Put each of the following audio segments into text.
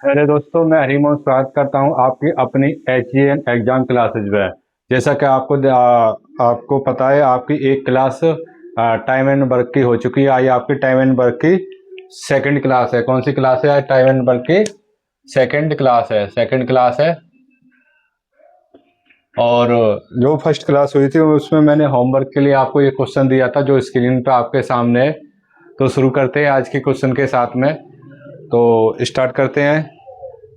अरे दोस्तों, मैं हरिमोहन स्वागत करता हूं आपकी अपनी HGN एग्जाम क्लासेज में। जैसा कि आपको पता है, आपकी एक क्लास टाइम एंड वर्क की हो चुकी है। आज आपकी टाइम एंड वर्क की सेकंड क्लास है। कौन सी क्लास है? आज टाइम एंड वर्क की सेकंड क्लास है। और जो फर्स्ट क्लास हुई थी उसमें मैंने होमवर्क के लिए आपको ये क्वेश्चन दिया था जो स्क्रीन पर आपके सामने है। तो शुरू करते हैं आज के क्वेश्चन के साथ में। तो स्टार्ट करते हैं।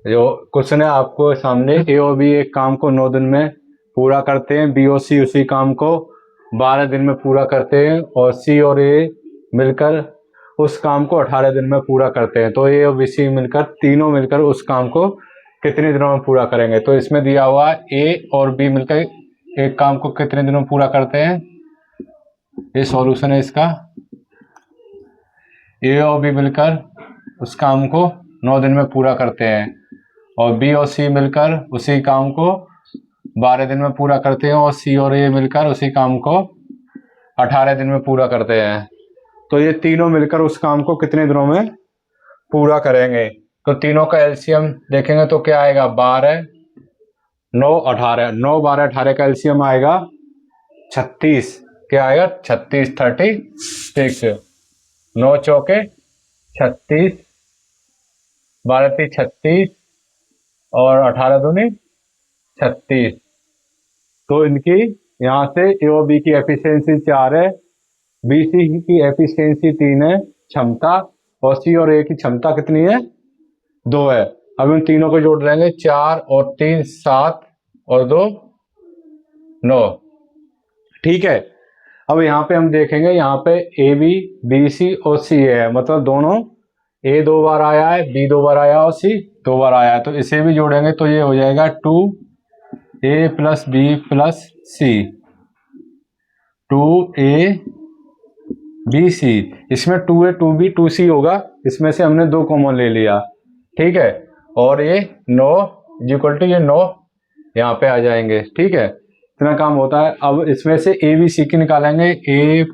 जो क्वेश्चन है आपको सामने, ए और बी एक काम को 9 दिन में पूरा करते हैं, बी और सी उसी काम को 12 दिन में पूरा करते हैं, और सी और ए मिलकर उस काम को 18 दिन में पूरा करते हैं। तो ए और बी सी मिलकर तीनों मिलकर उस काम को कितने दिनों में पूरा करेंगे? तो इसमें दिया हुआ ए और बी मिलकर एक काम को कितने दिनों में पूरा करते हैं। ये सॉल्यूशन है इसका। ए और बी मिलकर उस काम को 9 दिन में पूरा करते हैं, और बी और सी मिलकर उसी काम को 12 दिन में पूरा करते हैं, और सी और ए मिलकर उसी काम को 18 दिन में पूरा करते हैं। तो ये तीनों मिलकर उस काम को कितने दिनों में पूरा करेंगे? तो तीनों का एलसीएम देखेंगे तो क्या आएगा? 12 9 18। 9 12 18 का एलसीएम आएगा 36। क्या आएगा? 36 36। 9 चौके 36, 12 × 36 और 18 दूनी 36। तो इनकी यहाँ से ए और बी की एफिशिएंसी 4 है, बी सी की एफिशिएंसी 3 है क्षमता, और सी और ए की क्षमता कितनी है? 2 है। अब इन तीनों को जोड़ लेंगे, 4 और 3 7 और 2 9। ठीक है। अब यहाँ पे हम देखेंगे, यहाँ पे ए बी सी और सी है, मतलब दोनों ए 2 बार आया है, बी 2 बार आया और सी 2 बार आया है। तो इसे भी जोड़ेंगे तो ये हो जाएगा 2A + B + C, 2A B C। इसमें 2A 2B 2C होगा, इसमें से हमने 2 कॉमन ले लिया। ठीक है। और ये 9 = ये 9 यहाँ पे आ जाएंगे। ठीक है, इतना काम होता है। अब इसमें से A B C की निकालेंगे। A +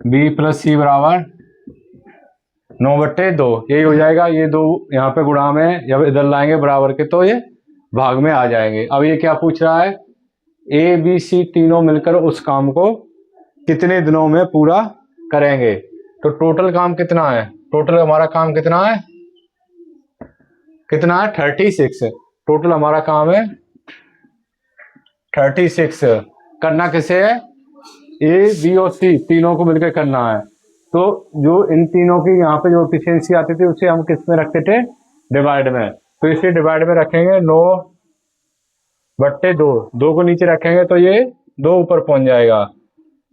B + C बराबर 9/2, यही हो जाएगा। ये 2 यहाँ पे गुणा में जब इधर लाएंगे बराबर के तो ये भाग में आ जाएंगे। अब ये क्या पूछ रहा है? ए बी सी तीनों मिलकर उस काम को कितने दिनों में पूरा करेंगे? तो टोटल काम कितना है? टोटल हमारा काम कितना है? 36। टोटल हमारा काम है 36। करना किसे है? ए बी और सी तीनों को मिलकर करना है। तो जो इन तीनों की यहाँ पे जो एफिशिएंसी आती थी उसे हम किस में रखते थे? डिवाइड में। तो इसे डिवाइड में रखेंगे, 9/2। 2 को नीचे रखेंगे तो ये 2 ऊपर पहुंच जाएगा।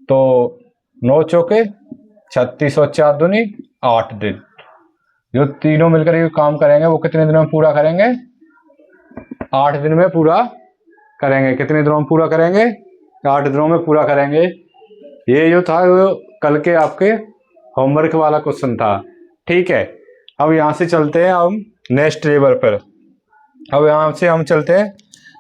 तो 9 चौके 36 और 4 दूनी 8 दिन। जो तीनों मिलकर ये काम करेंगे वो कितने दिनों में पूरा करेंगे? 8 दिन में पूरा करेंगे। कितने दिनों में पूरा करेंगे? 8 दिनों में पूरा करेंगे। ये जो था वो कल के आपके होमवर्क वाला क्वेश्चन था। ठीक है। अब यहाँ से चलते हैं हम नेक्स्ट लेवल पर। अब यहाँ से हम चलते हैं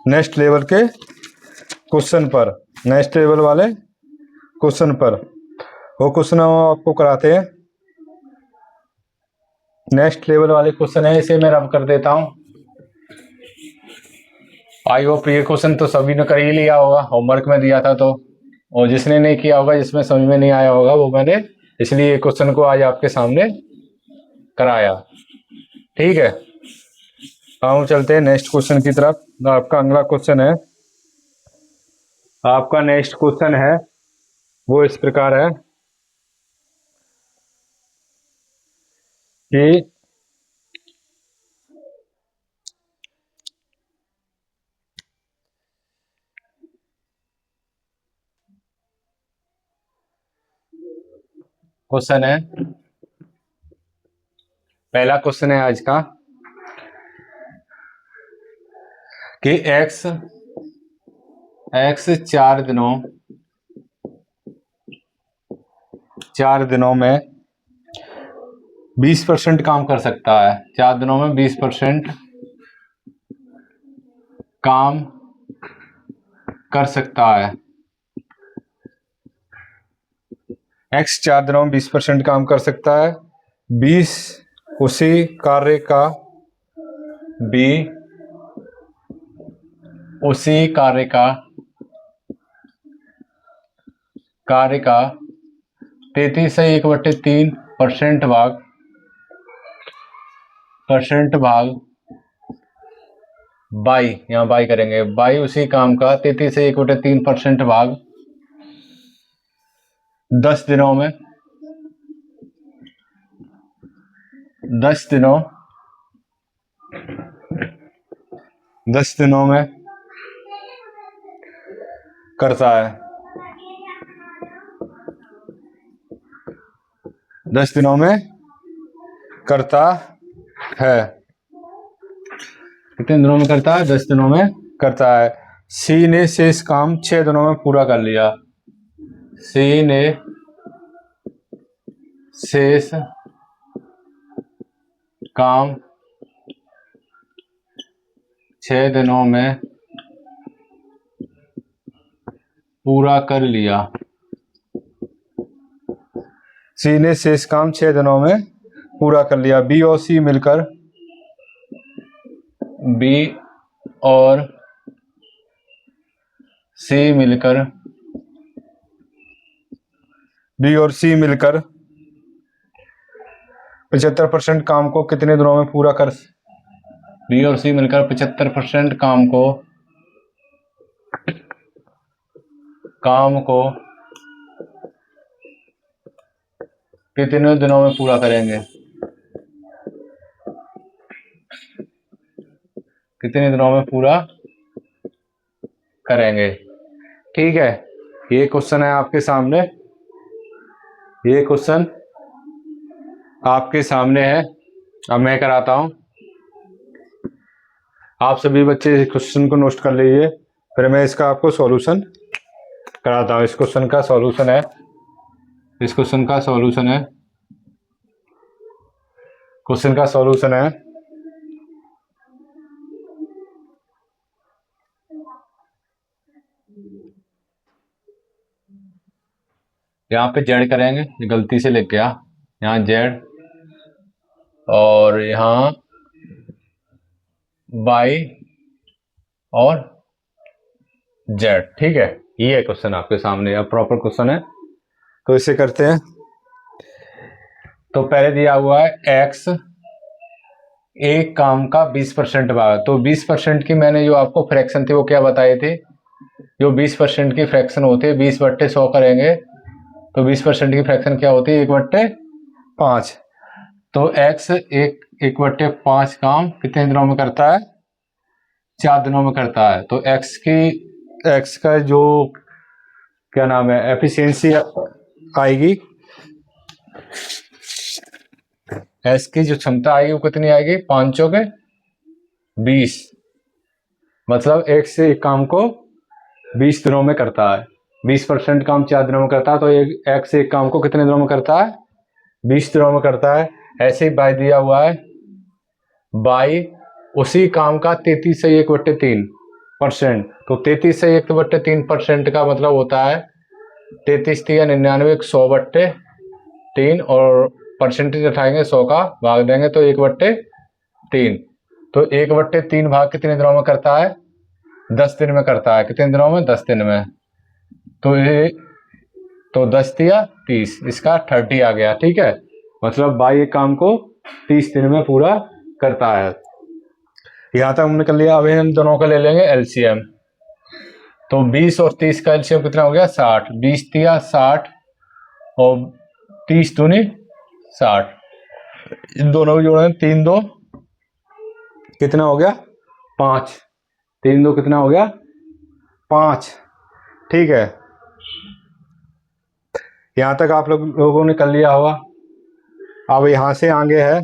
नेक्स्ट लेवल के क्वेश्चन पर, नेक्स्ट लेवल वाले क्वेश्चन पर। वो क्वेश्चन हम आपको कराते हैं। नेक्स्ट लेवल वाले क्वेश्चन है, इसे मैं रब कर देता हूँ। आई होप ये क्वेश्चन तो सभी ने कर ही लिया होगा, होमवर्क में दिया था तो। और जिसने नहीं किया होगा, जिसमें समझ में नहीं आया होगा, वो मैंने इसलिए ये क्वेश्चन को आज आपके सामने कराया। ठीक है। हम चलते हैं नेक्स्ट क्वेश्चन की तरफ। आपका अगला क्वेश्चन है, आपका नेक्स्ट क्वेश्चन है वो इस प्रकार है कि क्वेश्चन है, पहला क्वेश्चन है आज का कि x 4 दिनों में 20% काम कर सकता है। 4 दिनों में 20% काम कर सकता है। x 4 दिनों में 20% काम कर सकता है। 20 उसी कार्य का बी उसी कार्य का 33/1/3% भाग बाई, यहाँ बाई करेंगे, बाई उसी काम का 33/1/3% भाग 10 दिनों में 10 दिनों में करता है। 10 दिनों में करता है। कितने दिनों में करता है? 10 दिनों में करता है। सी ने शेष काम 6 दिनों में पूरा कर लिया। सी ने शेष काम 6 दिनों में पूरा कर लिया। सी ने शेष काम 6 दिनों में पूरा कर लिया। बी और सी मिलकर बी और सी मिलकर 75% काम को कितने दिनों में पूरा कर? बी और सी मिलकर 75% काम को कितने दिनों में पूरा करेंगे? कितने दिनों में पूरा करेंगे? ठीक है, ये क्वेश्चन है आपके सामने। ये क्वेश्चन आपके सामने है। अब मैं कराता हूं। आप सभी बच्चे इस क्वेश्चन को नोट कर लीजिए, फिर मैं इसका आपको सॉल्यूशन कराता हूं। इस क्वेश्चन का सॉल्यूशन है। क्वेश्चन का सॉल्यूशन है। यहाँ पे जेड करेंगे, गलती से लिख गया, यहाँ जेड और यहाँ बाई और जेड। ठीक है, ये क्वेश्चन आपके सामने अब प्रॉपर क्वेश्चन है, तो इसे करते हैं। तो पहले दिया हुआ है एक्स एक काम का 20% भाग। तो 20% की मैंने जो आपको फ्रैक्शन थी वो क्या बताई थी? जो 20% की फ्रैक्शन होती है 20/100 करेंगे तो 20% की फ्रैक्शन क्या होती है? 1/5। तो एक्स 1/5 काम कितने दिनों में करता है? 4 दिनों में करता है। तो एक्स का जो क्या नाम है एफिशिएंसी आएगी, एक्स की जो क्षमता आएगी वो कितनी आएगी? 5×20। मतलब एक से एक काम को 20 दिनों में करता है। 20% काम 4 दिनों में करता है, तो एक से एक काम को कितने दिनों में करता है? 20 दिनों में करता है। ऐसे ही बाई दिया हुआ है, बाई उसी काम का 33/1/3%। तो 33/1/3% का मतलब होता है 33 या 99 100/3 और परसेंटेज उठाएंगे 100 का भाग देंगे तो 1/3। तो 1/3 भाग कितने दिनों में करता है? 10 दिन में करता है। कितने दिनों में? 10 दिन में। तो 10 या 30, इसका 30 आ गया। ठीक है, मतलब बाई एक काम को 30 दिन में पूरा करता है। यहां तक हमने कर लिया। अब इन दोनों का ले लेंगे एलसीएम। तो 20 और 30 का एलसीएम कितना हो गया? 60। 20 या 60 और 30 दूनी 60। इन दोनों को जोड़ें, 3 2 कितना हो गया? 5। 3 2 कितना हो गया? 5। ठीक है, यहां तक आप लोगों ने कर लिया होगा। अब यहां से आगे है,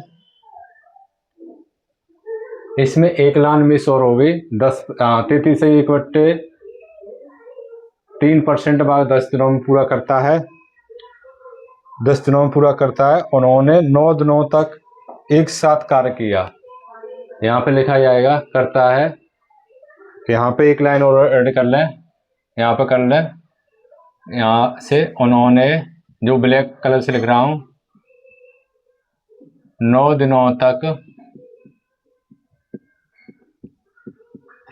इसमें एक लाइन मिस और होगी। 33 से 1/3% भाग 10 दिनों में पूरा करता है। 10 दिनों में पूरा करता है। उन्होंने 9 दिनों तक एक साथ कार्य किया। यहाँ पे लिखा जाएगा करता है। यहाँ पे एक लाइन और ऐड कर लें, यहाँ पे कर लें। यहाँ से उन्होंने, जो ब्लैक कलर से लिख रहा हूँ, 9 दिनों तक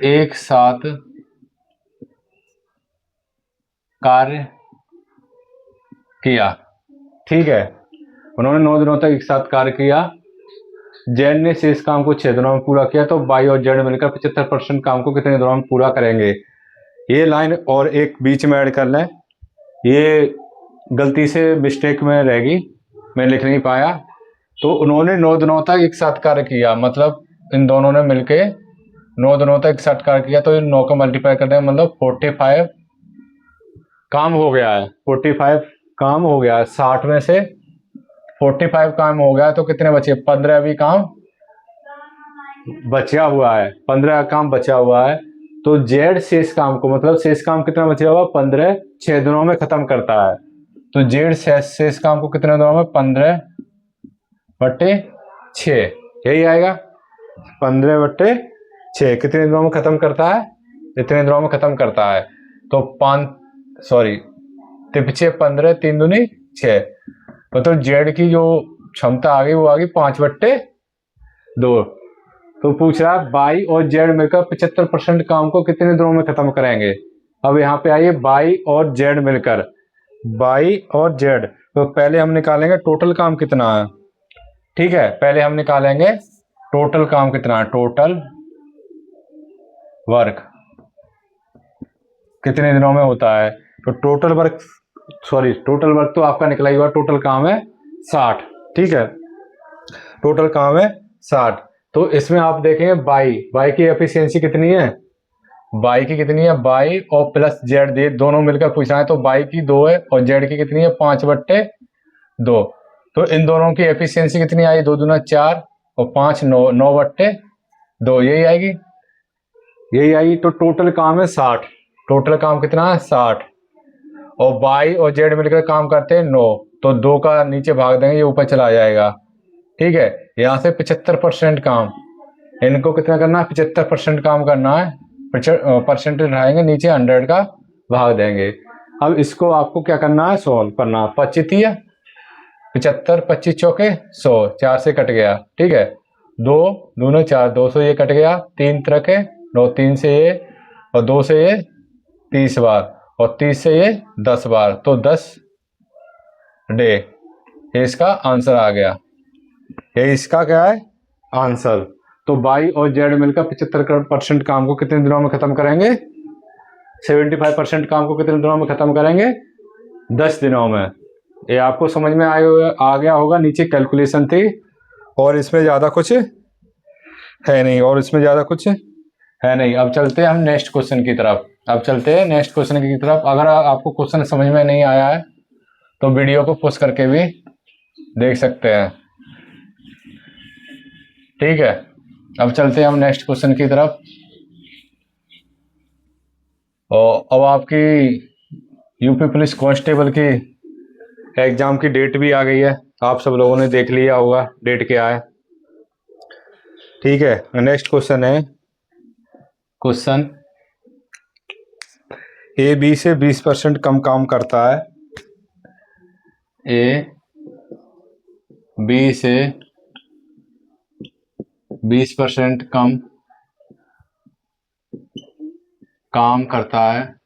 एक साथ कार्य किया। ठीक है, उन्होंने 9 दिनों तक एक साथ कार्य किया। जेड ने शेष काम को 6 दिनों में पूरा किया, तो बाई और जेड मिलकर 75% काम को कितने दिनों में पूरा करेंगे। ये लाइन और एक बीच में ऐड कर लें, ये गलती से मिस्टेक में रहेगी, मैं लिख नहीं पाया। तो उन्होंने 9 दिनों तक एक साथ कार्य किया, मतलब इन दोनों ने मिलके 9 दिनों तक एक साथ कार्य किया, तो इन 9 को मल्टीप्लाई कर दें, मतलब 45 काम हो गया है। 45 काम हो गया है। 60 में से 45 काम हो गया, तो कितने बचे? 15 अभी काम बचा हुआ है, 15 काम बचा हुआ है। तो जेड शेष काम को, मतलब शेष काम कितना बचा हुआ? 15 6 दिनों में खत्म करता है। तो जेड शेष काम को कितने दिनों में? 15/6, यही आएगा। 15/6 कितने दिनों में खत्म करता है? इतने दिनों में खत्म करता है। तो 15 3 दूनी 6, मतलब जेड की जो क्षमता आ गई वो आ गई 5/2। तो पूछ रहा है बाई और जेड मिलकर 75% काम को कितने दिनों में खत्म करेंगे। अब यहाँ पे आइए, बाई और जेड मिलकर, बाई और जेड, तो पहले हम निकालेंगे टोटल काम कितना है। ठीक है, पहले हम निकालेंगे टोटल काम कितना है, टोटल वर्क कितने दिनों में होता है। तो टोटल वर्क तो आपका निकला ही हुआ, टोटल काम है 60। ठीक है, टोटल काम है 60। तो इसमें आप देखेंगे बाई की एफिशिएंसी कितनी है, बाई की कितनी है, बाई और प्लस जेड दे दोनों मिलकर पूछना है। तो बाई की 2 है और जेड की कितनी है? 5/2। तो इन दोनों की एफिशिएंसी कितनी आई? 2 दूना 4 और 5 9/2, यही आएगी। तो टोटल काम है 60। टोटल काम कितना है? 60। और बाई और जेड मिलकर काम करते हैं 9, तो 2 का नीचे भाग देंगे, ये ऊपर चला जाएगा। ठीक है, यहाँ से 75% काम, इनको कितना करना है? 75% काम करना है। परसेंटेज उठाएंगे, नीचे 100 का भाग देंगे। अब इसको आपको क्या करना है? सॉल्व करना। 25 75 25 चौके 100, 4 से कट गया। ठीक है, 2 दूने 4, 200 ये कट गया। 3 तरके 9, 3 से ये और 2 से ये 30 बार और 30 से ये 10 बार, तो 10 डे, ये इसका आंसर आ गया। ये इसका क्या है? आंसर। तो बाई और जेड मिलकर 75% काम को कितने दिनों में खत्म करेंगे? 75% काम को कितने दिनों में खत्म करेंगे? 10 दिनों में। ये आपको समझ में आ गया होगा। नीचे कैलकुलेशन थी और इसमें ज़्यादा कुछ है नहीं, अब चलते हैं हम नेक्स्ट क्वेश्चन की तरफ। अगर आपको क्वेश्चन समझ में नहीं आया है तो वीडियो को पॉज करके भी देख सकते हैं। ठीक है, अब चलते हैं हम नेक्स्ट क्वेश्चन की तरफ। और अब आपकी यूपी पुलिस कांस्टेबल की एग्जाम की डेट भी आ गई है, आप सब लोगों ने देख लिया होगा डेट क्या है। ठीक है, नेक्स्ट क्वेश्चन है, क्वेश्चन ए बी से 20% कम काम करता है। ए बी से 20% कम काम करता है।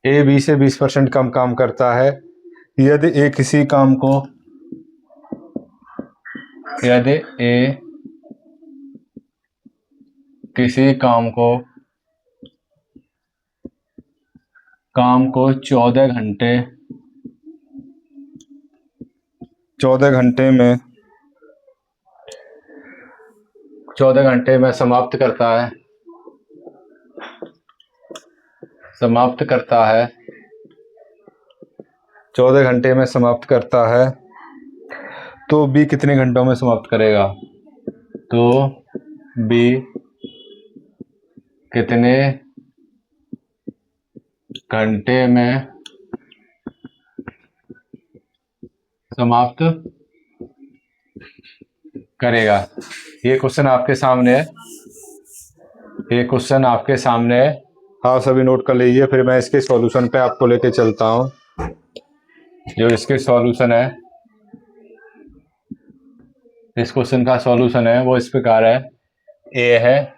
ए बी से 20% कम काम करता है यदि ए किसी काम को काम को 14 घंटे में समाप्त करता है, 14 घंटे में समाप्त करता है, तो बी कितने घंटों में समाप्त करेगा? तो बी कितने घंटे में समाप्त करेगा? ये क्वेश्चन आपके सामने है, आप सभी नोट कर लीजिए, फिर मैं इसके सॉल्यूशन पे आपको लेके चलता हूँ। जो इसके सॉल्यूशन है इस क्वेश्चन का सॉल्यूशन है वो इस प्रकार है, ए है,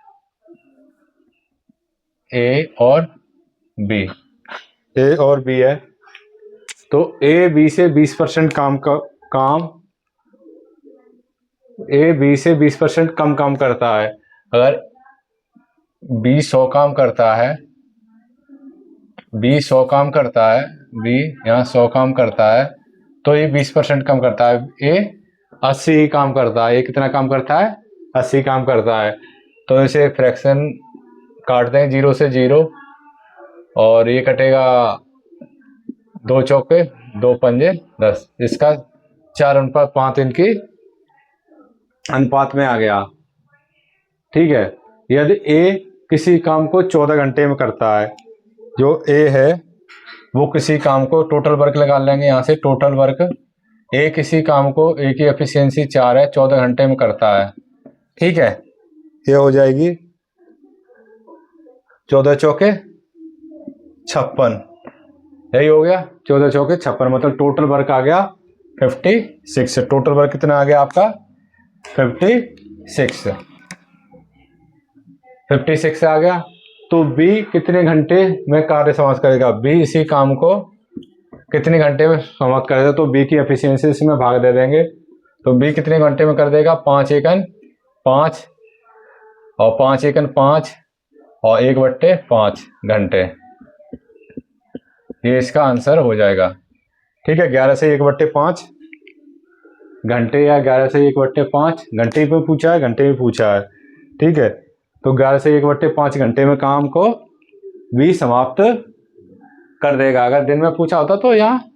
ए और बी, ए और बी है, तो ए बी से 20% ए बी से 20% कम काम करता है। अगर बी 100 काम करता है, बी 100 काम करता है, बी यहाँ 100 काम करता है, तो ये 20% कम करता है। ए 80 काम करता है, ये कितना काम करता है? 80 काम करता है। तो इसे फ्रैक्शन काटते हैं 0 से 0, और ये कटेगा 2 चौके 2 पंजे 10, इसका 4:5 इनकी अनुपात में आ गया। ठीक है, यदि ए किसी काम को 14 घंटे में करता है, जो ए है वो किसी काम को, टोटल वर्क लगा लेंगे यहाँ से, टोटल वर्क, ए किसी काम को, ए की एफिशिएंसी 4 है, 14 घंटे में करता है। ठीक है, ये हो जाएगी 14 चौके 56, यही हो गया 14 चौके 56, मतलब टोटल वर्क आ गया 56। टोटल वर्क कितना आ गया आपका? 56 आ गया। तो बी कितने घंटे में कार्य समाप्त करेगा? बी इसी काम को कितने घंटे में समाप्त करेगा? तो बी की एफिशिएंसी इसमें भाग दे देंगे, तो बी कितने घंटे में कर देगा? 5 एकन 5 और 5 एकन 5 और 1/5 घंटे, ये इसका आंसर हो जाएगा। ठीक है, 11 से 1/5 घंटे, या 11 से 1/5 घंटे में पूछा है, घंटे में पूछा है। ठीक है, तो 11 से 1/5 घंटे में काम को भी समाप्त कर देगा। अगर दिन में पूछा होता तो यहाँ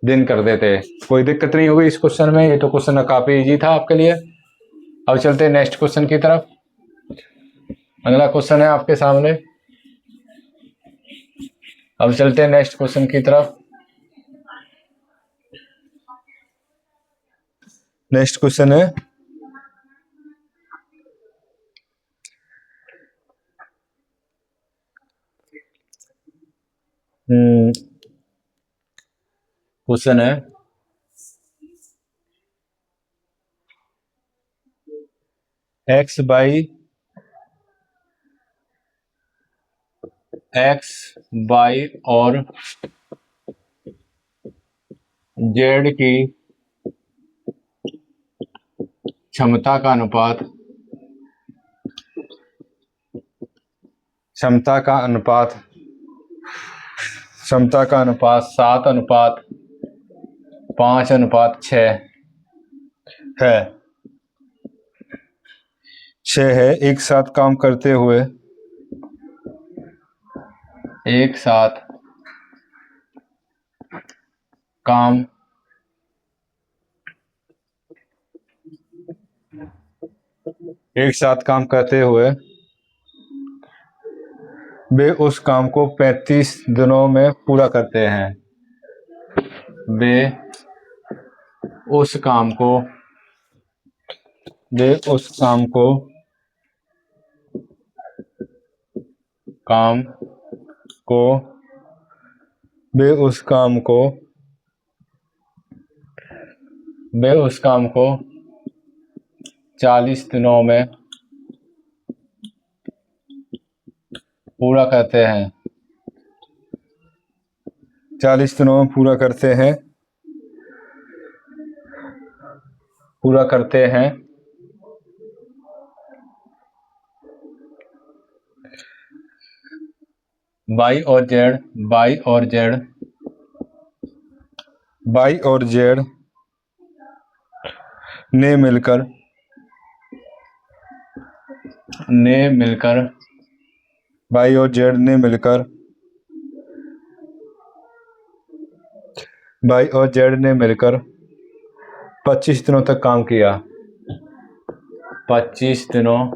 दिन कर देते, कोई दिक्कत नहीं होगी इस क्वेश्चन में। ये तो क्वेश्चन काफी इजी था आपके लिए। अब चलते हैं नेक्स्ट क्वेश्चन की तरफ। अगला क्वेश्चन है आपके सामने, अब चलते हैं नेक्स्ट क्वेश्चन की तरफ। नेक्स्ट क्वेश्चन है क्वेश्चन है एक्स बाई और जेड की क्षमता का अनुपात 7:5:6 है। 6 है। एक साथ काम करते हुए, एक साथ काम करते हुए वे उस काम को 35 दिनों में पूरा करते हैं। वे उस काम को 40 दिनों में पूरा करते हैं। 40 दिनों में पूरा करते हैं। बाई और जेड ने मिलकर बाई और जेड ने मिलकर 25 दिनों तक काम किया। 25 दिनों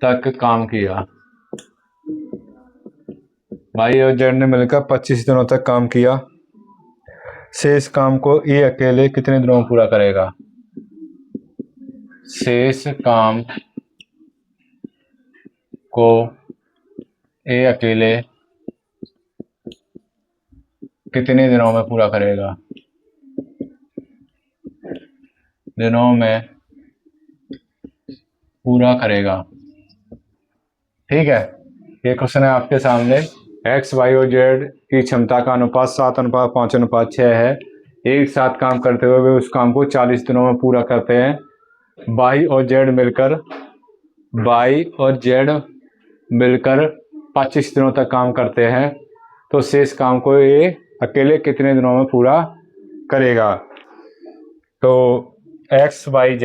तक काम किया। बाई और जेड ने मिलकर 25 दिनों तक काम किया। शेष काम को ये अकेले कितने दिनों में पूरा करेगा? शेष काम को ये अकेले कितने दिनों में पूरा करेगा? दिनों में पूरा करेगा। ठीक है, ये क्वेश्चन है आपके सामने। एक्स वाई और जेड की क्षमता का अनुपात 7:5:6 है। एक साथ काम करते हुए वे उस काम को 40 दिनों में पूरा करते हैं। वाई और जेड मिलकर 25 दिनों तक काम करते हैं, तो शेष काम को ये अकेले कितने दिनों में पूरा करेगा? तो एक्स वाई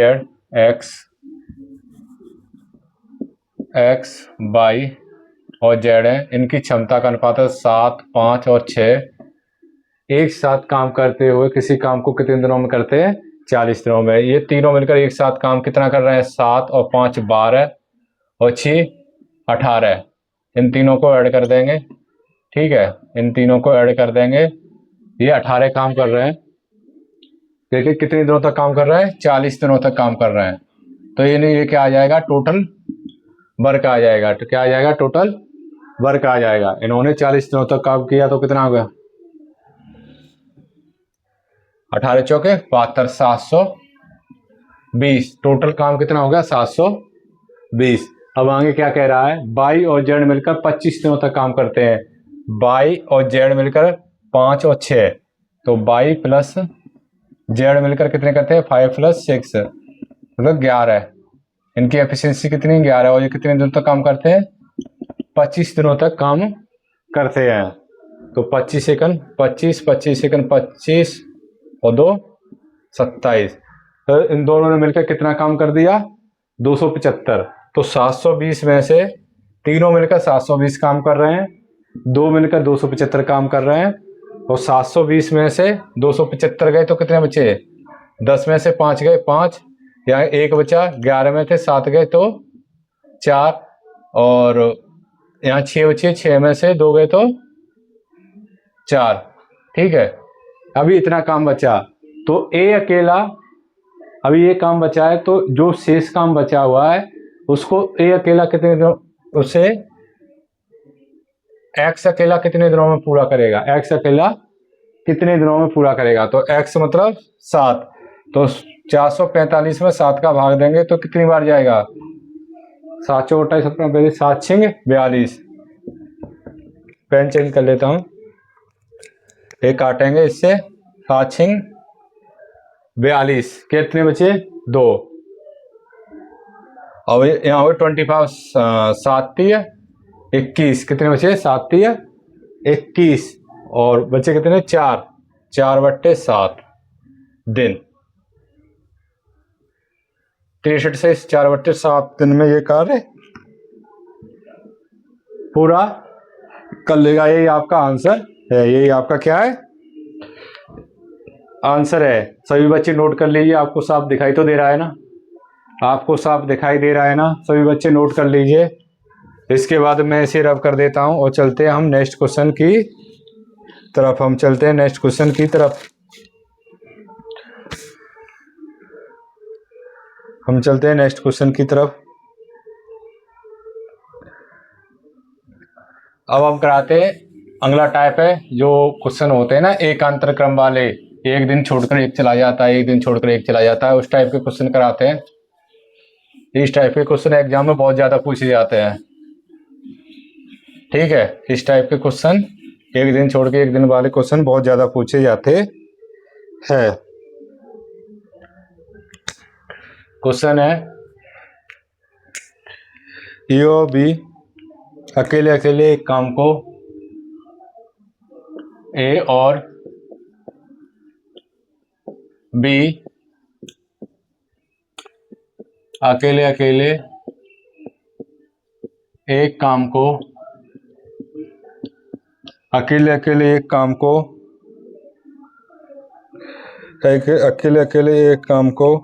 और जेड है, इनकी क्षमता का अनुपात है 7, 5 और 6। एक साथ काम करते हुए किसी काम को कितने दिनों में करते हैं? 40 दिनों में। ये तीनों मिलकर एक साथ काम कितना कर रहे हैं? 7 और 5 12 और 6 18। इन तीनों को ऐड कर देंगे। ठीक है, इन तीनों को ऐड कर देंगे, ये 18 काम कर रहे हैं। देखिए कितने दिनों तक काम कर रहे हैं? 40 दिनों तक काम कर रहे हैं। तो ये क्या आ जाएगा? टोटल वर्क आ जाएगा। तो क्या आ जाएगा? टोटल वर्क आ जाएगा। इन्होंने 40 दिनों तक काम किया तो कितना हो गया? 18 चौके 72, 720। टोटल काम कितना हो गया? 720। अब आगे क्या कह रहा है? बाई और जेड मिलकर 25 दिनों तक काम करते हैं। बाई और जेड मिलकर 5 और 6, तो बाई प्लस जेड मिलकर कितने करते हैं? 5 + 6 मतलब 11। इनकी एफिशिएंसी कितनी? 11। और ये कितने दिनों तक काम करते हैं? 25 दिनों तक काम करते हैं। तो 25 सेकंड 25 25 सेकंड 25 और 2 27। तो इन दोनों ने मिलकर कितना काम कर दिया? 275। तो 720 में से तीनों मिलकर 720 काम कर रहे हैं, दो मिलकर 275 काम कर रहे हैं। और 720 में से 275 गए तो कितने बचे? 10 में से 5 गए 5, यहाँ 1 बचा। 11 में थे 7 गए तो 4, और यहाँ 6 बचे। 6 में से 2 गए तो 4। ठीक है, अभी इतना काम बचा। तो ए अकेला, अभी ये काम बचा है, तो जो शेष काम बचा हुआ है उसको ए अकेला कितने दिनों, उसे एक्स अकेला कितने दिनों में पूरा करेगा? एक्स अकेला कितने दिनों में पूरा करेगा? तो एक्स मतलब 7। तो 445 में 7 का भाग देंगे तो कितनी बार जाएगा? 7 चौक 28 17 7 6 42। पेन चेंज कर लेता हूँ, एक काटेंगे इससे। 7 6 42। कितने बचे? 2। और यहाँ पे 25 7 21। कितने बचे? 7 21। और बचे कितने? 4। 4/7 दिन। 63 से 4/7 दिन में ये कार्य पूरा कर लेगा। यही आपका आंसर है। यही आपका क्या है? आंसर है। सभी बच्चे नोट कर लीजिए। आपको साफ दिखाई तो दे रहा है ना? आपको साफ दिखाई दे रहा है ना? सभी बच्चे नोट कर लीजिए। इसके बाद मैं इसे रब कर देता हूं और चलते हैं हम नेक्स्ट क्वेश्चन की तरफ। नेक्स्ट क्वेश्चन की तरफ हम चलते हैं नेक्स्ट क्वेश्चन की तरफ। अब हम कराते हैं अगला टाइप है, जो क्वेश्चन होते हैं ना एकांतर क्रम वाले, एक दिन छोड़कर एक चला जाता है, एक दिन छोड़कर एक चला जाता है, उस टाइप के क्वेश्चन कराते हैं। इस टाइप के क्वेश्चन एग्जाम में बहुत ज्यादा पूछे जाते हैं। ठीक है, इस टाइप के क्वेश्चन, एक दिन छोड़ के एक दिन वाले क्वेश्चन बहुत ज्यादा पूछे जाते हैं। क्वेश्चन है ए और बी अकेले अकेले एक काम को, ए और बी अकेले अकेले एक काम को, अकेले अकेले एक काम को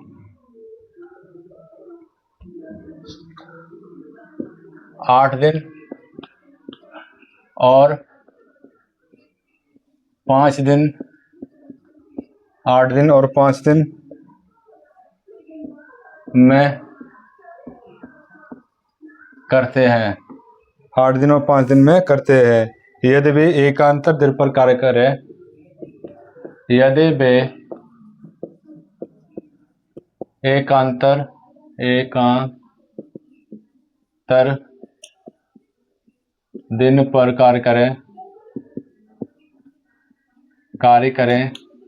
8 दिन और 5 दिन, 8 दिन और 5 दिन में करते हैं, 8 दिन और 5 दिन में करते हैं। यदि वे एकांतर दर पर कार्य करें, यदि वे एकांतर दिन पर कार्य करें,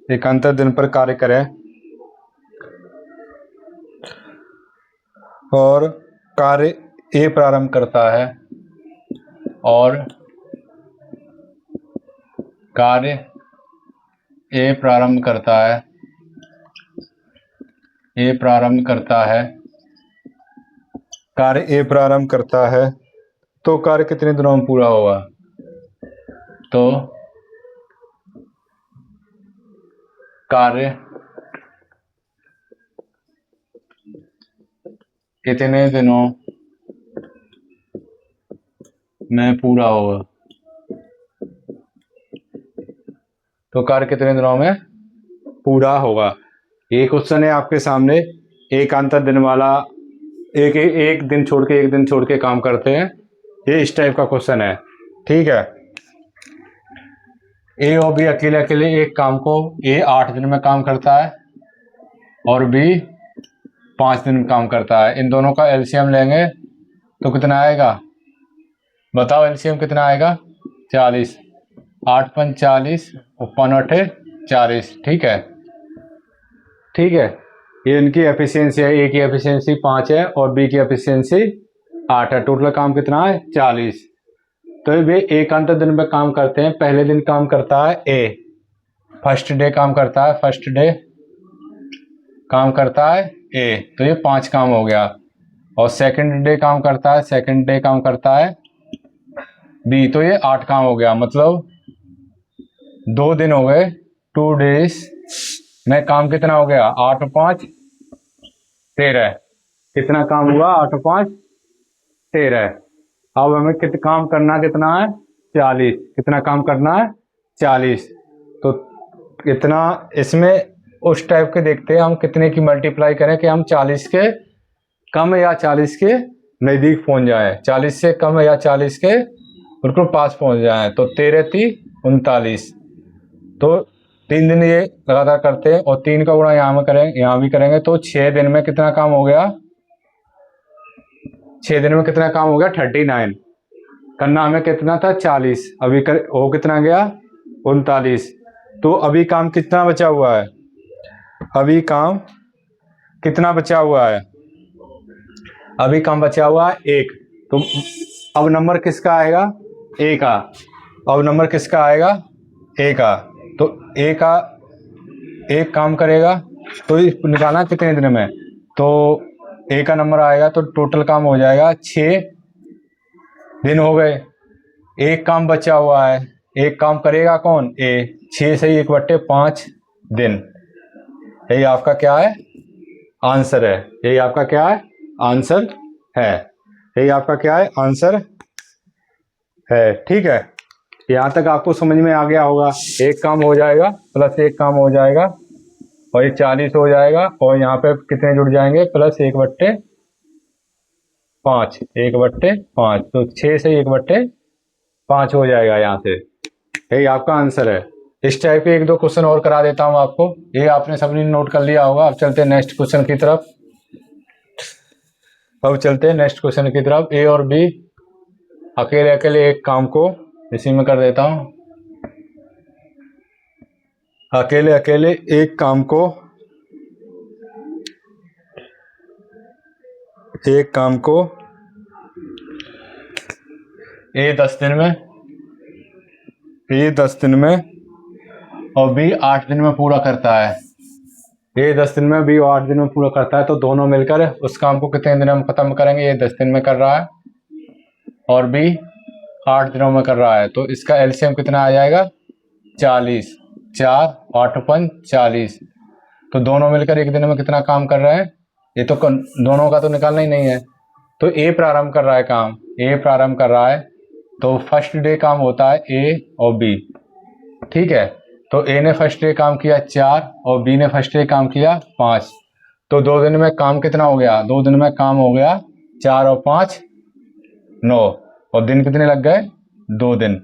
एकांतर दिन पर कार्य करें और कार्य ए प्रारंभ करता है, और कार्य ए प्रारंभ करता है, तो कार्य कितने दिनों में पूरा होगा? तो कार्य कितने दिनों में पूरा होगा? तो कार्य कितने दिनों में पूरा होगा? ये क्वेश्चन है आपके सामने। एकांतर दिन वाला, एक दिन छोड़ के काम करते हैं, ये इस टाइप का क्वेश्चन है। ठीक है, ए और बी अकेले एक काम को ए 8 दिन में काम करता है और बी 5 दिन में काम करता है। इन दोनों का एलसीएम लेंगे तो कितना आएगा? बताओ एलसीएम कितना आएगा? 40। 8 5 40 और 5 8 40। ठीक है, ये इनकी एफिशिएंसी है। ए की एफिशिएंसी 5 है और बी की एफिशिएंसी 8 है। टोटल काम कितना है? 40। तो वे एकांतर दिन में काम करते हैं। पहले दिन काम करता है ए, फर्स्ट डे काम करता है ए, तो ये 5 काम हो गया। और सेकंड डे काम करता है बी, तो ये 8 काम हो गया। मतलब 2 दिन हो गए, 2 डेज में काम कितना हो गया? 8 और 5 13। कितना काम हुआ? 8 और 5 13। अब हमें काम करना कितना है? 40। कितना काम करना है? 40। तो कितना इसमें उस टाइप के देखते हैं हम कितने की मल्टीप्लाई करें कि हम 40 के कम या 40 के नज़दीक पहुंच जाए, 40 से कम या 40 के बिल्कुल पास पहुंच जाए। तो 13 3 39। तो 3 दिन ये लगातार करते हैं और 3 का गुणा यहाँ भी करेंगे तो 6 दिन में कितना काम हो गया? 6 दिन में कितना काम हो गया? 39। करना हमें कितना था? 40। अभी वो कितना गया? 39। तो अभी काम कितना बचा हुआ है? अभी काम कितना बचा हुआ है? अभी काम बचा हुआ है 1। तो अब नंबर किसका आएगा? ए का। अब नंबर किसका आएगा? ए का। तो ए का एक काम करेगा तो निकालना कितने दिन में? तो ए का नंबर आएगा तो टोटल काम हो जाएगा 6 दिन हो गए। एक काम बचा हुआ है, एक काम करेगा कौन? ए। 6 से 1/5 दिन। यही आपका क्या है? आंसर है। यही आपका क्या है? आंसर है। यही आपका क्या है? आंसर है। ठीक है, यहाँ तक आपको समझ में आ गया होगा। एक काम हो जाएगा प्लस एक काम हो जाएगा और ये 40 हो जाएगा और यहाँ पे कितने जुड़ जाएंगे? प्लस 1/5। 1/5। तो 6 से 1/5 हो जाएगा यहाँ से। यही आपका आंसर है। इस टाइप के 1-2 क्वेश्चन और करा देता हूँ आपको। ये आपने सबने नोट कर लिया होगा। अब चलते हैं नेक्स्ट क्वेश्चन की तरफ। ए और बी अकेले एक काम को इसी में कर देता हूँ। अकेले एक काम ए 10 दिन में और बी 8 दिन में पूरा करता है। ए 10 दिन में, बी 8 दिन में पूरा करता है। तो दोनों मिलकर उस काम को कितने दिनों में खत्म करेंगे? ये 10 दिन में कर रहा है और बी 8 दिनों में कर रहा है। तो इसका एलसीएम कितना आ जाएगा? 40। 4 8 5 40। तो दोनों मिलकर एक दिन में कितना काम कर रहे हैं? ये तो दोनों का तो निकालना ही नहीं है। तो ए प्रारंभ कर रहा है। तो फर्स्ट डे काम होता है ए और बी। ठीक है, तो ए ने फर्स्ट डे काम किया 4 और बी ने फर्स्ट डे काम किया 5। तो 2 दिन में काम कितना हो गया? 2 दिन में काम हो गया 4 और 5 9। और दिन कितने लग गए? 2 दिन।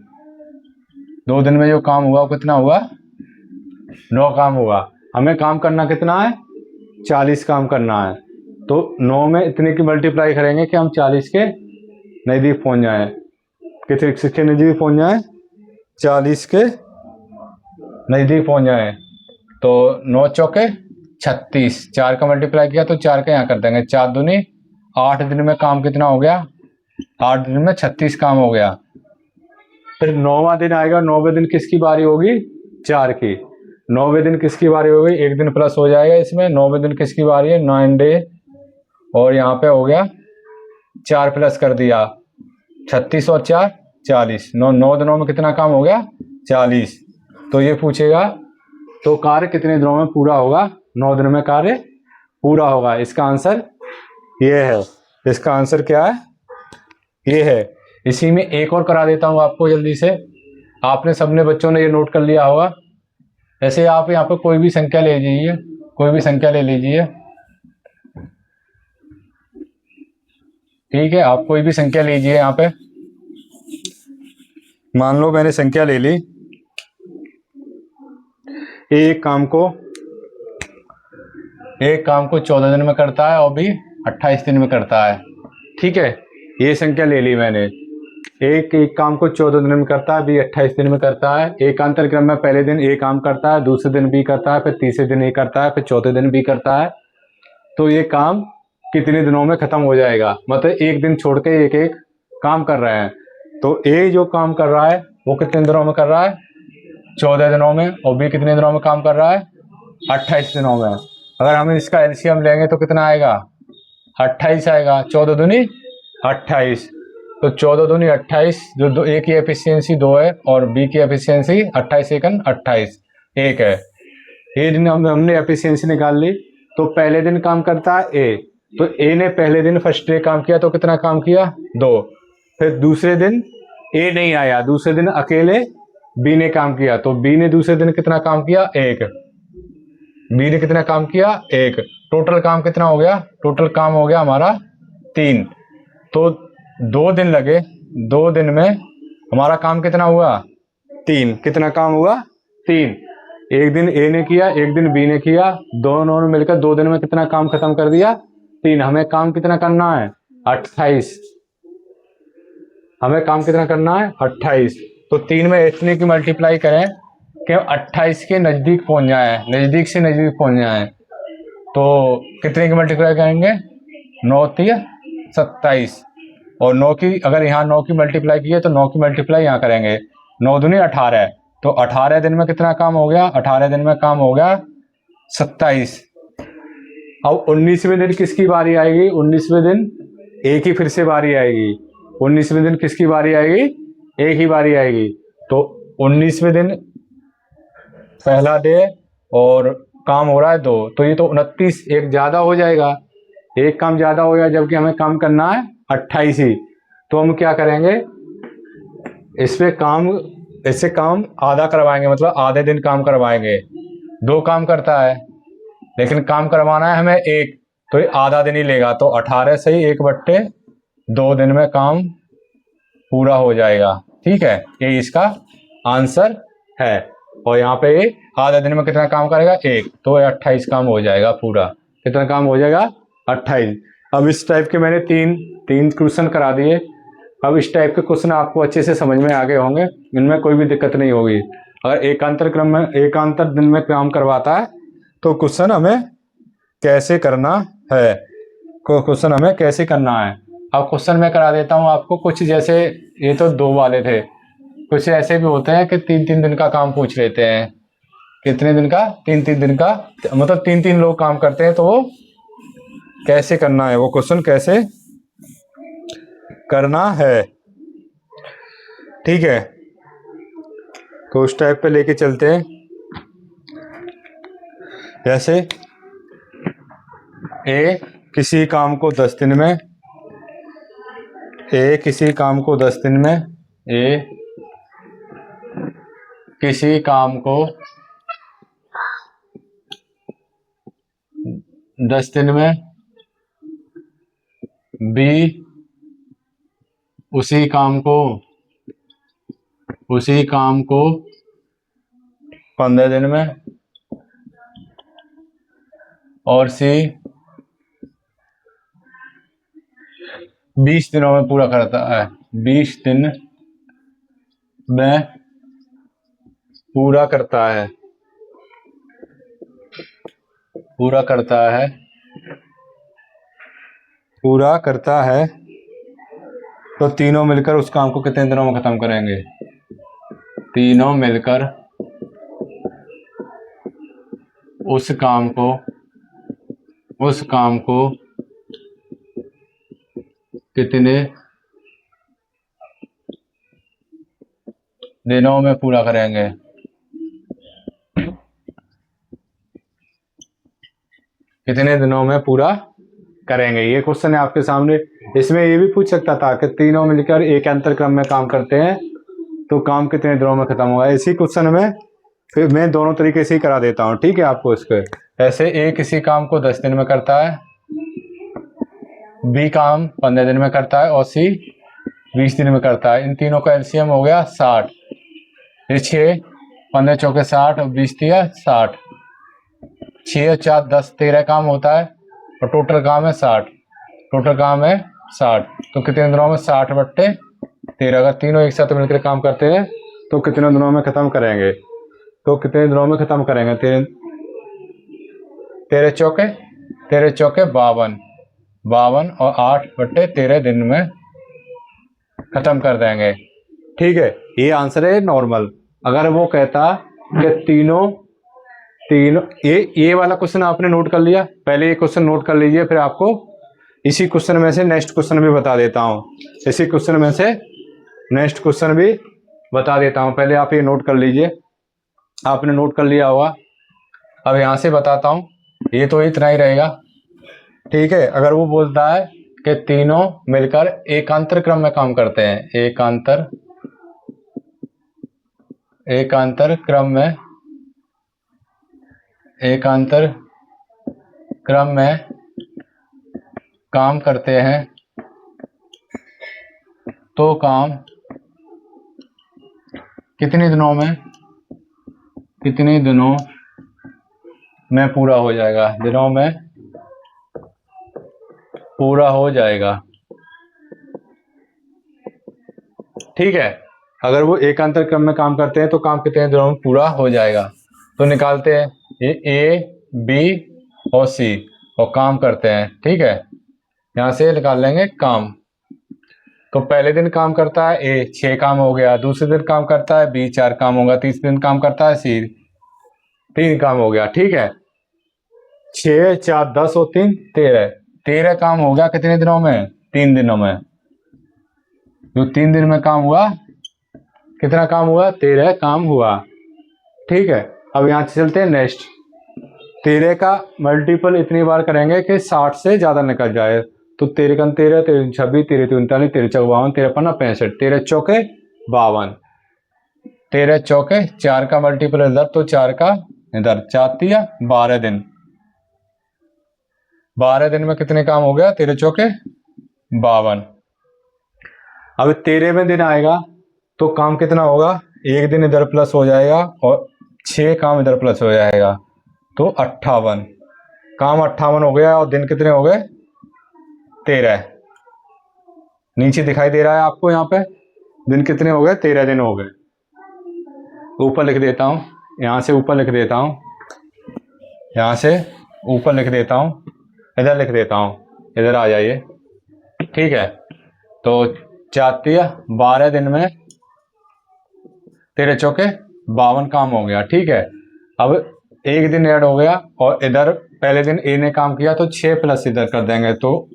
2 दिन में जो काम हुआ वो कितना हुआ? 9 काम हुआ। हमें काम करना कितना है? 40 काम करना है। तो 9 में इतने की मल्टीप्लाई करेंगे कि हम 40 के नज़दीक पहुंच जाएं। किसके नज़दीक पहुंच जाएं? 40 के नज़दीक पहुंच जाएं। तो 9 चौके 36, 4 का मल्टीप्लाई किया तो 4 का यहाँ कर देंगे, 4 दूनी 8 दिन में काम कितना हो गया? 8 दिन में 36 काम हो गया। फिर 9वां दिन आएगा, 9वें दिन किसकी बारी होगी? 4 की। 9वें दिन किसकी बारी होगी? एक दिन प्लस हो जाएगा इसमें। 9वें दिन किसकी बारी है? 9 डे, और यहाँ पे हो गया 4 प्लस कर दिया, 36 और 4 40। 9 दिनों में कितना काम हो गया? 40। तो ये पूछेगा तो कार्य कितने दिनों में पूरा होगा? 9 दिन में कार्य पूरा होगा। इसका आंसर ये है। इसका आंसर क्या है? ये है। इसी में एक और करा देता हूं आपको जल्दी से। आपने सबने बच्चों ने ये नोट कर लिया होगा। ऐसे आप यहाँ पे कोई भी संख्या ले लीजिए, कोई भी संख्या ले लीजिए, ठीक है। आप कोई भी संख्या लीजिए। यहाँ पे मान लो मैंने संख्या ले ली, एक काम को 14 दिन में करता है और भी 28 दिन में करता है, ठीक है। ये संख्या ले ली मैंने। एक काम को 14 दिन में करता है, बी 28 दिन में करता है। एकांतर क्रम में पहले दिन ए काम करता है, दूसरे दिन बी करता है, फिर तीसरे दिन ए करता है, फिर चौथे दिन बी करता है। तो ये काम कितने दिनों में खत्म हो जाएगा? मतलब एक दिन छोड़ के एक एक काम कर रहे हैं। तो ए जो काम कर रहा है वो कितने दिनों में कर रहा है? 14 दिनों में। और बी कितने दिनों में काम कर रहा है? 28 दिनों में। अगर हम इसका एलसीएम लेंगे तो कितना आएगा? 28 आएगा। 14 दूनी 28। तो 14 दूनी 28, जो ए की एफिशिएंसी 2 है और बी की एफिशिएंसी 28 एकन 28 1 है। ये दिन हमने एफिशिएंसी निकाल ली। तो पहले दिन काम करता है ए, तो ए ने पहले दिन फर्स्ट डे काम किया तो कितना काम किया? 2। फिर दूसरे दिन ए नहीं आया, दूसरे दिन अकेले बी ने काम किया, तो बी ने दूसरे दिन कितना काम किया? 1। बी ने कितना काम किया? 1। टोटल काम कितना हो गया? टोटल काम हो गया हमारा 3। तो 2 दिन लगे, 2 दिन में हमारा काम कितना हुआ? 3। कितना काम हुआ? 3। एक दिन ए ने किया, एक दिन बी ने किया, दोनों ने मिलकर 2 दिन में कितना काम खत्म कर दिया? 3। हमें काम कितना करना है? 28। हमें काम कितना करना है? 28। तो 3 में इतने की मल्टीप्लाई करें कि 28 के नजदीक पहुंच जाए, नजदीक से नजदीक पहुंच जाए। तो कितने की मल्टीप्लाई करेंगे? 9 3 27। और 9 की, अगर यहाँ 9 की मल्टीप्लाई की है तो 9 की मल्टीप्लाई यहाँ करेंगे। 9 दूनी 18। तो 18 दिन में कितना काम हो गया? 18 दिन में काम हो गया 27। अब 19वें दिन किसकी बारी आएगी? 19वें दिन ए की फिर से बारी आएगी। 19वें दिन किसकी बारी आएगी? ए की बारी आएगी। तो 19वें दिन पहला डे और काम हो रहा है 2, तो ये तो 29, एक ज्यादा हो जाएगा, एक काम ज्यादा हो गया, जबकि हमें काम करना है 28 ही। तो हम क्या करेंगे? इससे काम आधा करवाएंगे, मतलब आधे दिन काम करवाएंगे। 2 काम करता है लेकिन काम करवाना है हमें 1, तो ये आधा दिन ही लेगा। तो 18 से ही 1/2 दिन में काम पूरा हो जाएगा, ठीक है। ये इसका आंसर है। और यहाँ पे आधा दिन में कितना काम करेगा? 1, तो 28 काम हो जाएगा पूरा। कितना काम हो जाएगा? 28। अब इस टाइप के मैंने तीन क्वेश्चन करा दिए। अब इस टाइप के क्वेश्चन आपको अच्छे से समझ में आ गए होंगे, इनमें कोई भी दिक्कत नहीं होगी। अगर एकांतर दिन में काम करवाता है तो क्वेश्चन हमें कैसे करना है, अब क्वेश्चन मैं करा देता हूँ आपको कुछ। जैसे ये तो 2 वाले थे, कुछ ऐसे भी होते हैं कि 3-3 दिन का काम पूछ लेते हैं। कितने दिन का? 3-3 दिन का, मतलब 3-3 लोग काम करते हैं। तो वो कैसे करना है, वो क्वेश्चन कैसे करना है, ठीक है। तो उस टाइप पे लेके चलते हैं। जैसे ए किसी काम को 10 दिन में, ए किसी काम को 10 दिन में, ए किसी काम को 10 दिन में, बी उसी काम को 15 दिन में, और सी 20 दिनों में पूरा करता है, 20 दिन में पूरा करता है, पूरा करता है, पूरा करता है। तो तीनों मिलकर उस काम को कितने दिनों में खत्म करेंगे? तीनों मिलकर उस काम को कितने दिनों में पूरा करेंगे? कितने दिनों में पूरा करेंगे? ये क्वेश्चन है आपके सामने। इसमें ये भी पूछ सकता था कि तीनों मिलकर एक अंतर क्रम में काम करते हैं तो काम कितने दिनों में खत्म होगा। इसी क्वेश्चन में फिर मैं दोनों तरीके से ही करा देता हूँ, ठीक है आपको। इसके ऐसे ए किसी काम को 10 दिन में करता है, बी काम 15 दिन में करता है और सी 20 दिन में करता है। इन तीनों का एलसीएम हो गया 60। फिर 6 15 चौके 60 और 20 दिया 60। 6 4 10 13 काम होता है और टोटल काम है 60। टोटल काम है 60। तो कितने दिनों में? 60/13। अगर तीनों एक साथ मिलकर काम करते हैं तो कितने दिनों में खत्म करेंगे? तो कितने दिनों में खत्म करेंगे? 13 चौके 52 और 8/13 दिन में खत्म कर देंगे, ठीक है। ये आंसर है नॉर्मल। अगर वो कहता कि तीनों ये वाला क्वेश्चन आपने नोट कर लिया, पहले ये क्वेश्चन नोट कर लीजिए, फिर आपको इसी क्वेश्चन में से नेक्स्ट क्वेश्चन भी बता देता हूं। इसी क्वेश्चन में से नेक्स्ट क्वेश्चन भी बता देता हूं। पहले आप ये नोट कर लीजिए, आपने नोट कर लिया होगा। अब यहां से बताता हूं, ये तो इतना ही रहेगा, ठीक है। अगर वो बोलता है कि तीनों मिलकर एकांतर क्रम में काम करते हैं, एकांतर क्रम में काम करते हैं तो काम कितने दिनों में पूरा हो जाएगा? दिनों में पूरा हो जाएगा, ठीक है। अगर वो एकांतर क्रम में काम करते हैं तो काम कितने दिनों में पूरा हो जाएगा? तो निकालते हैं, ये ए बी और सी और काम करते हैं, ठीक है। यहां से निकाल लेंगे काम। तो पहले दिन काम करता है ए, 6 काम हो गया। दूसरे दिन काम करता है बी, 4 काम होगा। तीसरे दिन काम करता है सी, 3 काम हो गया, ठीक है। 6 4 10 और 3 13 काम हो गया। कितने दिनों में? 3 दिनों में। जो 3 दिन में काम हुआ, कितना काम हुआ? 13 काम हुआ, ठीक है। अब यहां से चलते हैं नेक्स्ट। 13 का मल्टीपल इतनी बार करेंगे कि 60 से ज्यादा निकल जाए। तो 13 का 13, 13 26, 13 39, 13 चौके 52, 13 पन्ना 65, 13 चौके 52, 13 चौके 4 का मल्टीपल इधर तो 4 का इधर, 4 दिया 12 दिन। 12 दिन में कितने काम हो गया? 13 चौके 52। अब 13वें दिन आएगा तो काम कितना होगा? 1 दिन इधर प्लस हो जाएगा और 6 काम इधर प्लस हो जाएगा, तो 58 काम 58 हो गया। और दिन कितने हो गए? 13। नीचे दिखाई दे रहा है आपको, यहाँ पे दिन कितने हो गए? 13 दिन हो गए। ऊपर लिख देता हूं, यहां से ऊपर लिख देता हूं, यहां से ऊपर लिख देता हूं, इधर लिख देता हूं, इधर आ जाइए, ठीक है। तो 12 दिन में 13 चौके 52 काम हो गया, ठीक है। अब 1 दिन ऐड हो गया और इधर पहले दिन ए ने काम किया तो 6 प्लस इधर कर देंगे, तो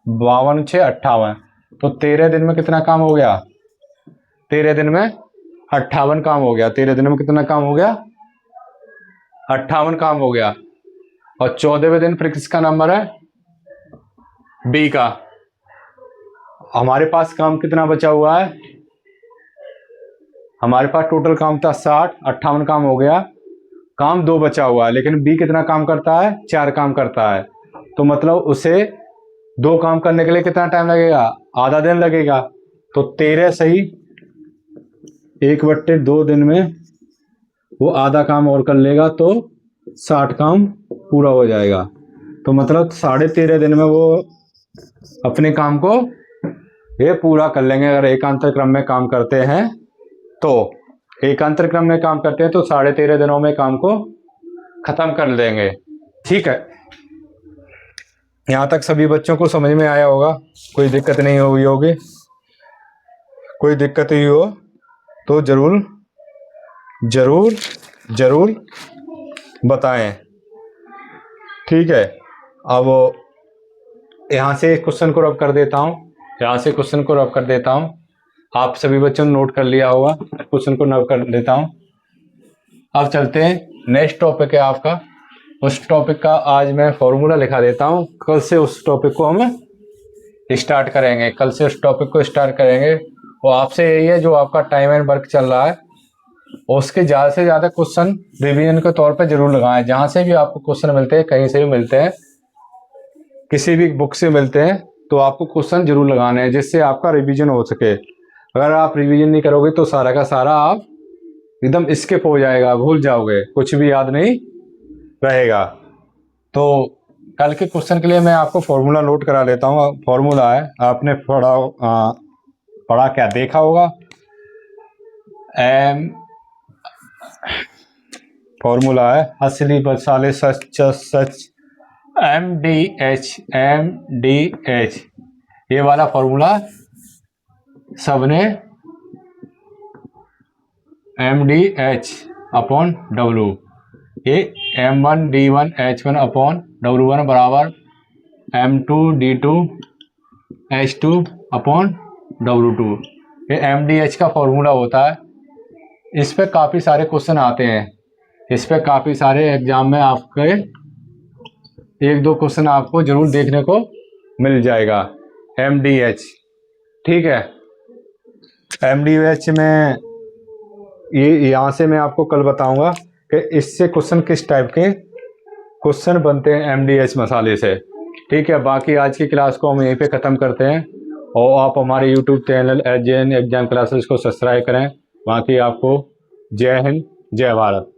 52 6 58। तो 13 दिन में कितना काम हो गया? 13 दिन में 58 काम हो गया। 13 दिन में कितना काम हो गया? 58 काम हो गया। और 14वें दिन फिर किसका नंबर है? बी का। हमारे पास काम कितना बचा हुआ है? हमारे पास टोटल काम था 60, 58 काम हो गया, काम 2 बचा हुआ है। लेकिन बी कितना काम करता है? 4 काम करता है। तो मतलब उसे 2 काम करने के लिए कितना टाइम लगेगा? आधा दिन लगेगा। तो 13 सही 1/2 दिन में वो आधा काम और कर लेगा, तो 60 काम पूरा हो जाएगा। तो मतलब 13.5 दिन में वो अपने काम को ये पूरा कर लेंगे। अगर एकांतर क्रम में काम करते हैं तो 13.5 दिनों में काम को खत्म कर देंगे। ठीक है, यहाँ तक सभी बच्चों को समझ में आया होगा, कोई दिक्कत नहीं हुई होगी। कोई दिक्कत हुई हो तो जरूर जरूर जरूर बताएं। ठीक है, अब यहाँ से क्वेश्चन को रब कर देता हूँ। आप सभी बच्चों ने नोट कर लिया होगा, क्वेश्चन को नोट कर देता हूँ। अब चलते हैं, नेक्स्ट टॉपिक है आपका। उस टॉपिक का आज मैं फॉर्मूला लिखा देता हूँ। कल से उस टॉपिक को हम स्टार्ट करेंगे। और आपसे यही है, जो आपका टाइम एंड वर्क चल रहा है उसके ज़्यादा से ज़्यादा क्वेश्चन रिवीजन के तौर पे जरूर लगाएं। जहाँ से भी आपको क्वेश्चन मिलते हैं, कहीं से भी मिलते हैं, किसी भी बुक से मिलते हैं, तो आपको क्वेश्चन जरूर लगाने हैं जिससे आपका रिवीजन हो सके। अगर आप रिवीजन नहीं करोगे तो सारा का सारा आप एकदम स्किप हो जाएगा, भूल जाओगे, कुछ भी याद नहीं रहेगा। तो कल के क्वेश्चन के लिए मैं आपको फॉर्मूला नोट करा लेता हूँ। फॉर्मूला है, आपने पढ़ा क्या देखा होगा। फॉर्मूला है असली बसाले सच सच MDH। ये वाला फॉर्मूला सबने MDH/W, ये M1D1H1/W1 बराबर M2D2H2/W2। ये MDH का फॉर्मूला होता है। इस पे काफ़ी सारे क्वेश्चन आते हैं। इस पे काफ़ी सारे एग्जाम में आपके 1-2 क्वेश्चन आपको जरूर देखने को मिल जाएगा। MDH, ठीक है। MDH में ये यहाँ से मैं आपको कल बताऊंगा कि इससे क्वेश्चन किस टाइप के क्वेश्चन बनते हैं MDH मसाले से। ठीक है, बाकी आज की क्लास को हम यहीं पे ख़त्म करते हैं। और आप हमारे YouTube channel SJN exam classes को सब्सक्राइब करें। बाकी आपको जय हिंद, जय भारत।